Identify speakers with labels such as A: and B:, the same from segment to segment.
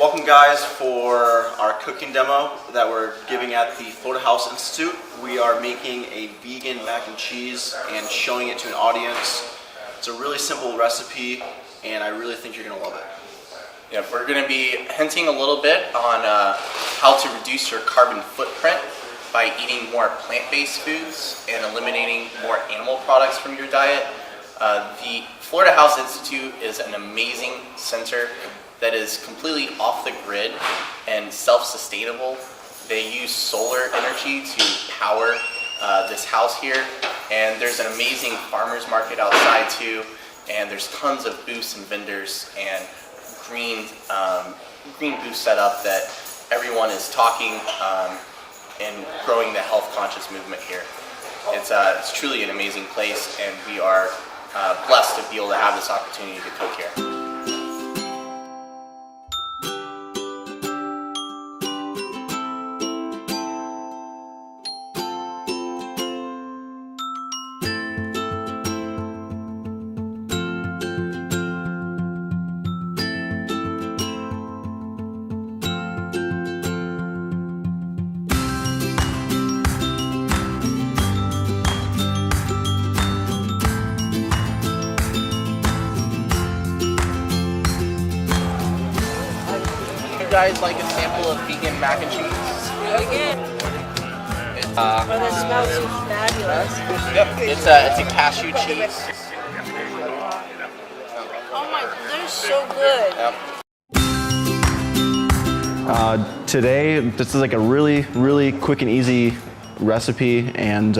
A: Welcome guys for our cooking demo that we're giving at the Florida House Institute. We are making a vegan mac and cheese and showing it to an audience. It's a really simple recipe and I really think you're going to love it.
B: Yeah, we're going to be hinting a little bit on how to reduce your carbon footprint by eating more plant-based foods and eliminating more animal products from your diet. The Florida House Institute is an amazing center that is completely off the grid and self-sustainable. They use solar energy to power this house here, and there's an amazing farmers market outside too, and there's tons of booths and vendors and green booth set up that everyone is talking and growing the health conscious movement here. It's truly an amazing place, and we are blessed to be able to have this opportunity to cook here. You guys like a sample of vegan mac and cheese?
C: Again. Oh, that smells so fabulous.
B: Yep, it's a cashew cheese.
C: Oh my, they're so good.
B: Yep.
A: Today, this is like a really quick and easy recipe, and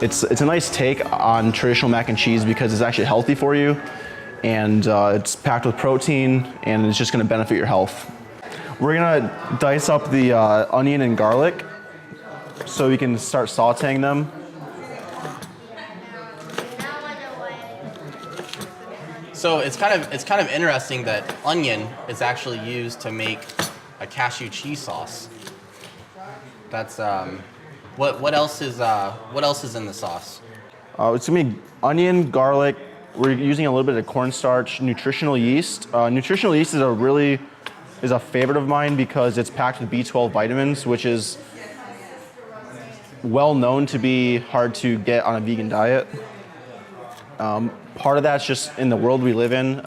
A: it's a nice take on traditional mac and cheese because it's actually healthy for you, and it's packed with protein, and it's just going to benefit your health. We're gonna dice up the onion and garlic so we can start sauteing them.
B: So it's kind of interesting that onion is actually used to make a cashew cheese sauce. That's what else is in the sauce?
A: It's gonna be onion, garlic. We're using a little bit of cornstarch, nutritional yeast. Nutritional yeast is a favorite of mine because it's packed with B12 vitamins, which is well known to be hard to get on a vegan diet. Part of that's just in the world we live in.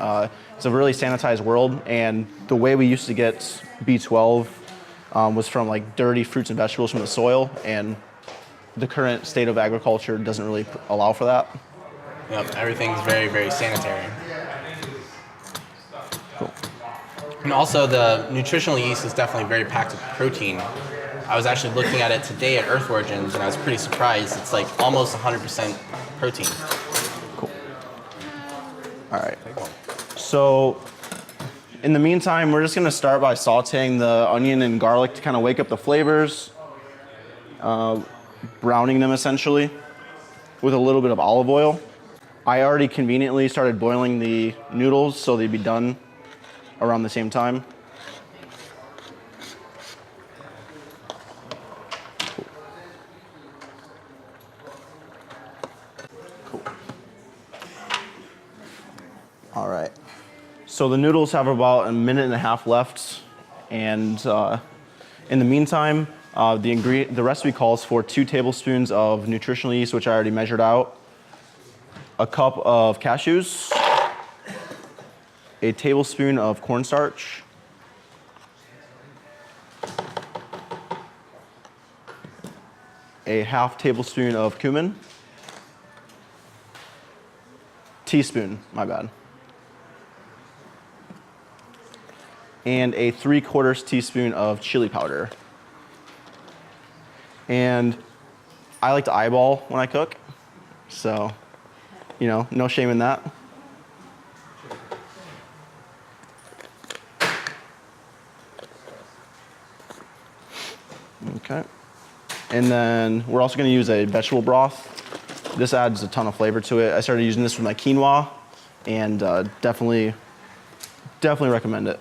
A: It's a really sanitized world, and the way we used to get B12 was from like dirty fruits and vegetables from the soil, and the current state of agriculture doesn't really allow for that.
B: Yep, everything's very, very sanitary.
A: Cool.
B: And also the nutritional yeast is definitely very packed with protein. I was actually looking at it today at Earth Origins and I was pretty surprised. It's like almost 100% protein.
A: Cool. All right. So in the meantime, we're just gonna start by sauteing the onion and garlic to kind of wake up the flavors, browning them essentially with a little bit of olive oil. I already conveniently started boiling the noodles so they'd be done around the same time. Cool. All right. So the noodles have about a minute and a half left, and in the meantime, the recipe calls for 2 tablespoons of nutritional yeast, which I already measured out, a cup of cashews, a tablespoon of cornstarch, a half tablespoon of cumin, teaspoon, my bad, and a 3/4 teaspoon of chili powder. And I like to eyeball when I cook, so, you know, no shame in that. Okay. And then we're also going to use a vegetable broth. This adds a ton of flavor to it. I started using this with my quinoa, and definitely recommend it.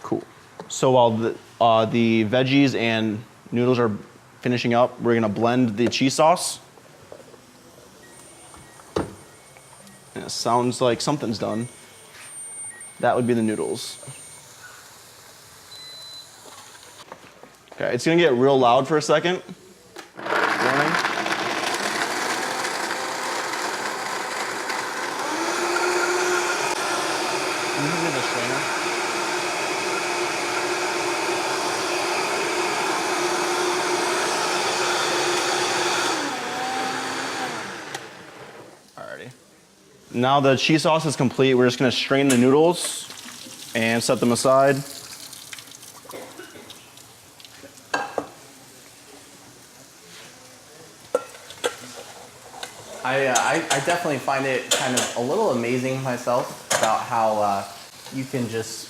A: Cool. So while the veggies and noodles are finishing up, we're gonna blend the cheese sauce. And it sounds like something's done. That would be the noodles. Okay, it's gonna get real loud for a second. Warning. Can you give me the strainer? Alrighty. Now the cheese sauce is complete, we're just gonna strain the noodles and set them aside.
B: I definitely find it kind of a little amazing myself about how you can just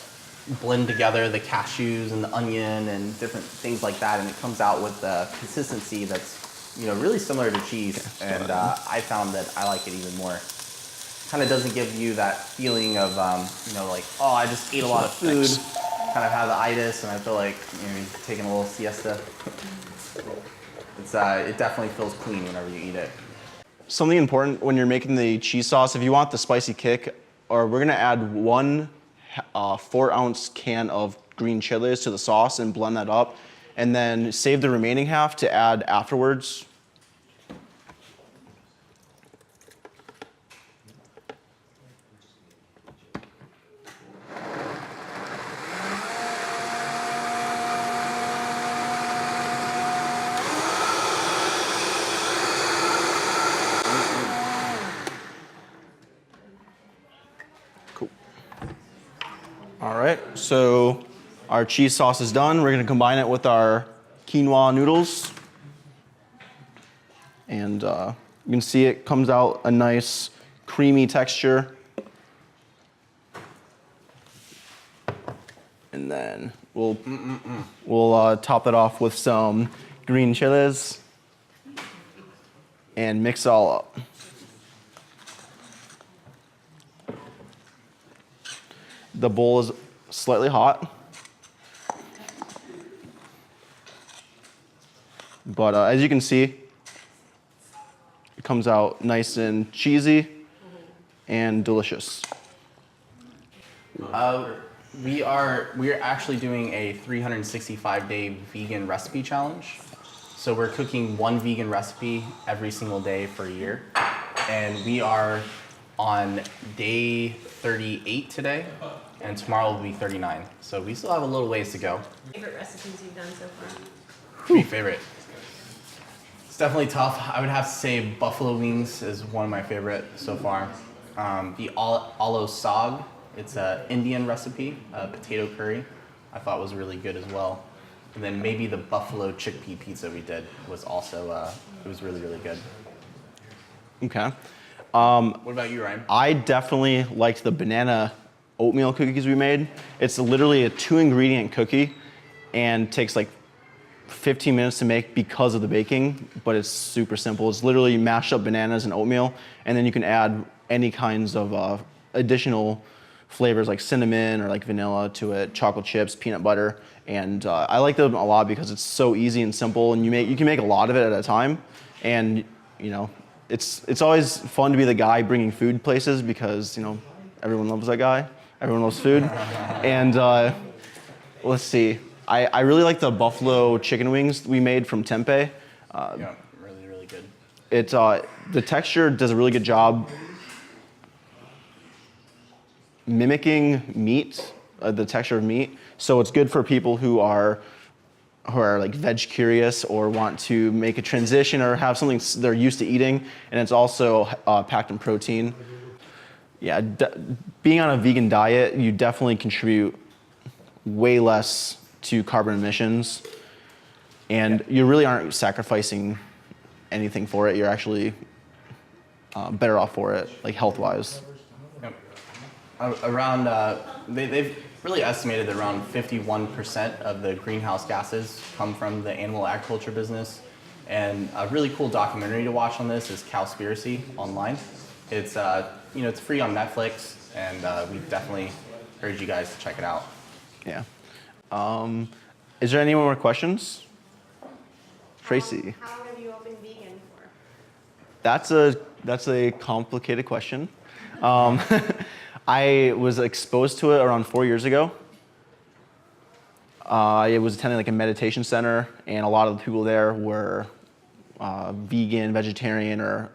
B: blend together the cashews and the onion and different things like that, and it comes out with the consistency that's, you know, really similar to cheese. And I found that I like it even more. Kind of doesn't give you that feeling of, you know, like, oh, I just ate a lot of food, kind of have the itis, and I feel like, you know, you're taking a little siesta. It definitely feels clean whenever you eat it.
A: Something important when you're making the cheese sauce, if you want the spicy kick, or we're gonna add 1 4-ounce can of green chilies to the sauce and blend that up, and then save the remaining half to add afterwards. All right, so our cheese sauce is done. We're gonna combine it with our quinoa noodles. And you can see it comes out a nice creamy texture. And then we'll top it off with some green chilies and mix it all up. The bowl is slightly hot, but as you can see, it comes out nice and cheesy and delicious.
B: We are actually doing a 365-day vegan recipe challenge. So we're cooking one vegan recipe every single day for a year, and we are on day 38 today, and tomorrow will be 39. So we still have a little ways to go.
C: Favorite recipes you've done so far?
B: Three favorite. It's definitely tough. I would have to say buffalo wings is one of my favorite so far. The alo sag, it's an Indian recipe, potato curry, I thought was really good as well. And then maybe the buffalo chickpea pizza we did was also, it was really, really good.
A: Okay.
B: What about you, Ryan?
A: I definitely liked the banana oatmeal cookies we made. It's literally a 2-ingredient cookie and takes like 15 minutes to make because of the baking, but it's super simple. It's literally mashed up bananas and oatmeal, and then you can add any kinds of additional flavors like cinnamon or like vanilla to it, chocolate chips, peanut butter, and I like them a lot because it's so easy and simple, and you can make a lot of it at a time, and you know, it's always fun to be the guy bringing food places because, you know, everyone loves that guy. Everyone loves food. And let's see. I really like the buffalo chicken wings we made from tempeh.
B: Yeah, really, really good.
A: The texture does a really good job mimicking meat, the texture of meat. So it's good for people who are like veg curious or want to make a transition or have something they're used to eating. And it's also packed in protein. Yeah, being on a vegan diet, you definitely contribute way less to carbon emissions, and you really aren't sacrificing anything for it. You're actually better off for it, like health-wise.
B: Yep. Around, they've really estimated that around 51% of the greenhouse gases come from the animal agriculture business. And a really cool documentary to watch on this is Cowspiracy online. It's you know, it's free on Netflix, and we definitely urge you guys to check it out.
A: Yeah. Is there any more questions? Tracy.
C: How long have you all been vegan for?
A: That's a complicated question. I was exposed to it around 4 years ago. I was attending like a meditation center, and a lot of the people there were vegan, vegetarian, or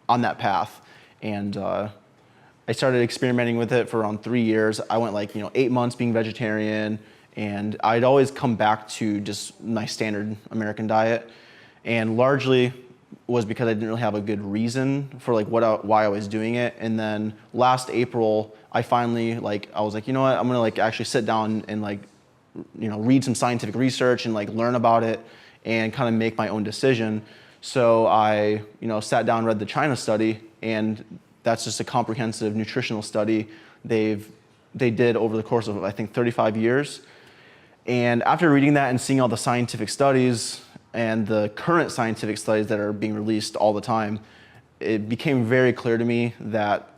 A: on that path. And I started experimenting with it for around 3 years. I went like 8 months being vegetarian, and I'd always come back to just my standard American diet, and largely was because I didn't really have a good reason for like why I was doing it. And then last April, I finally I was like, you know what, I'm gonna like actually sit down and like read some scientific research and like learn about it and kind of make my own decision. So I sat down, read the China study, and that's just a comprehensive nutritional study they did over the course of I think 35 years. And after reading that and seeing all the scientific studies and the current scientific studies that are being released all the time, it became very clear to me that,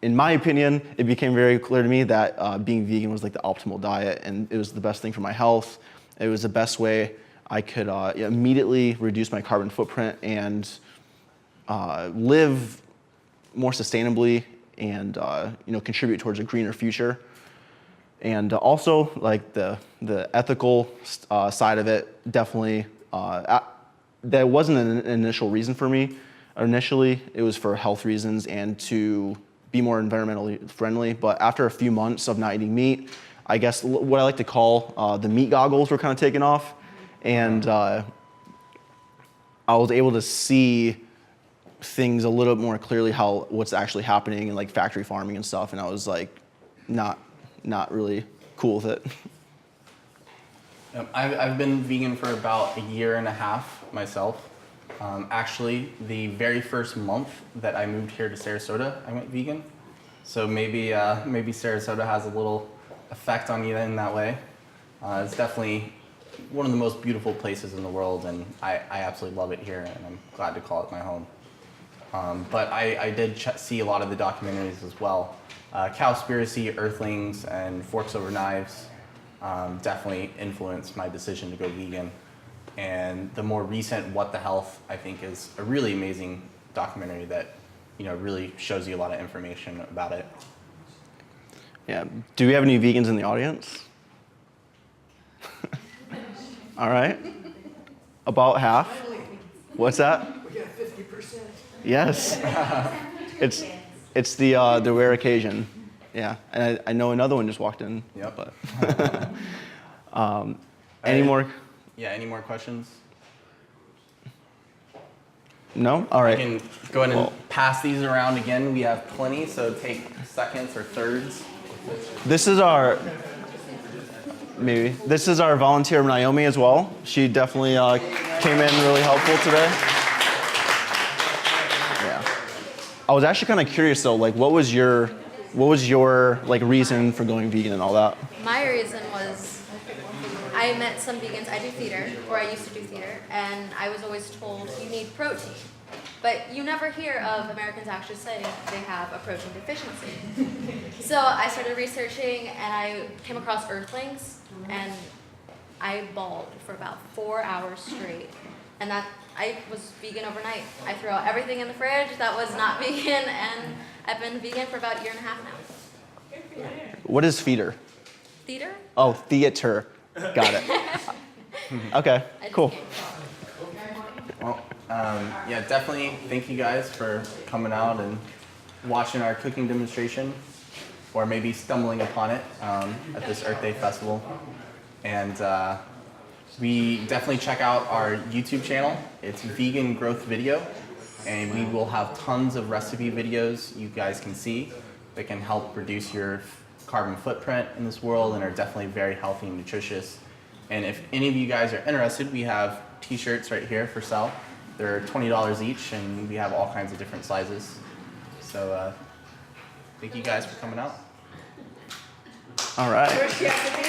A: in my opinion, it became very clear to me that being vegan was like the optimal diet, and it was the best thing for my health. It was the best way I could immediately reduce my carbon footprint and live more sustainably and contribute towards a greener future. And also, like the ethical side of it, definitely, that wasn't an initial reason for me. Initially, it was for health reasons and to be more environmentally friendly. But after a few months of not eating meat, I guess what I like to call the meat goggles were kind of taken off, and I was able to see things a little bit more clearly, what's actually happening in like factory farming and stuff. And I was like, not really cool with it.
B: I've been vegan for about a year and a half myself. Actually, the very first month that I moved here to Sarasota, I went vegan. So maybe Sarasota has a little effect on you in that way. It's definitely one of the most beautiful places in the world, and I absolutely love it here, and I'm glad to call it my home. But I did see a lot of the documentaries as well. Cowspiracy, Earthlings, and Forks Over Knives definitely influenced my decision to go vegan. And the more recent What the Health, I think, is a really amazing documentary that really shows you a lot of information about it.
A: Yeah. Do we have any vegans in the audience? All right. About half. What's that?
D: We got 50%.
A: Yes. It's the rare occasion. Yeah. And I know another one just walked in.
B: Yep.
A: But any more?
B: Yeah, any more questions?
A: No? All right.
B: I can go ahead and pass these around again. We have plenty, so take seconds or thirds.
A: This is our volunteer Naomi as well. She definitely came in really helpful today. Yeah. I was actually kind of curious though, like what was your like reason for going vegan and all that?
E: My reason was I met some vegans. I do theater, or I used to do theater, and I was always told you need protein. But you never hear of Americans actually saying they have a protein deficiency. So I started researching, and I came across Earthlings, and I bawled for about 4 hours straight. And that I was vegan overnight. I threw out everything in the fridge that was not vegan, and I've been vegan for about a year and a half now.
A: What is feeder?
E: Theater?
A: Oh, theater. Got it. Okay, cool.
B: Well, yeah, definitely thank you guys for coming out and watching our cooking demonstration, or maybe stumbling upon it at this Earth Day Festival. And we definitely check out our YouTube channel. It's Vegan Growth Video, and we will have tons of recipe videos you guys can see that can help reduce your carbon footprint in this world and are definitely very healthy and nutritious. And if any of you guys are interested, we have t-shirts right here for sale. They're $20 each, and we have all kinds of different sizes. So thank you guys for coming out.
A: All right.
D: First, you have to be